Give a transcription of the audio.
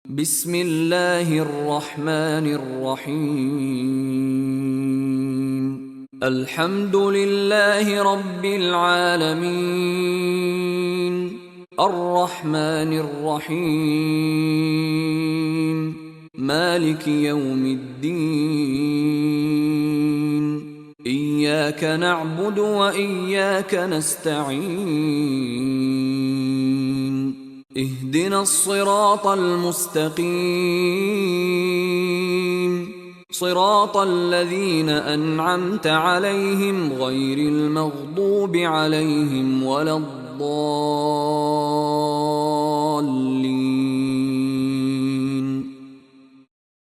بسم الله الرحمن الرحيم. الحمد لله رب العالمين، الرحمن الرحيم، مالك يوم الدين. إياك نعبد وإياك نستعين. اهدنا الصراط المستقيم، صراط الذين أنعمت عليهم غير المغضوب عليهم ولا الضالين.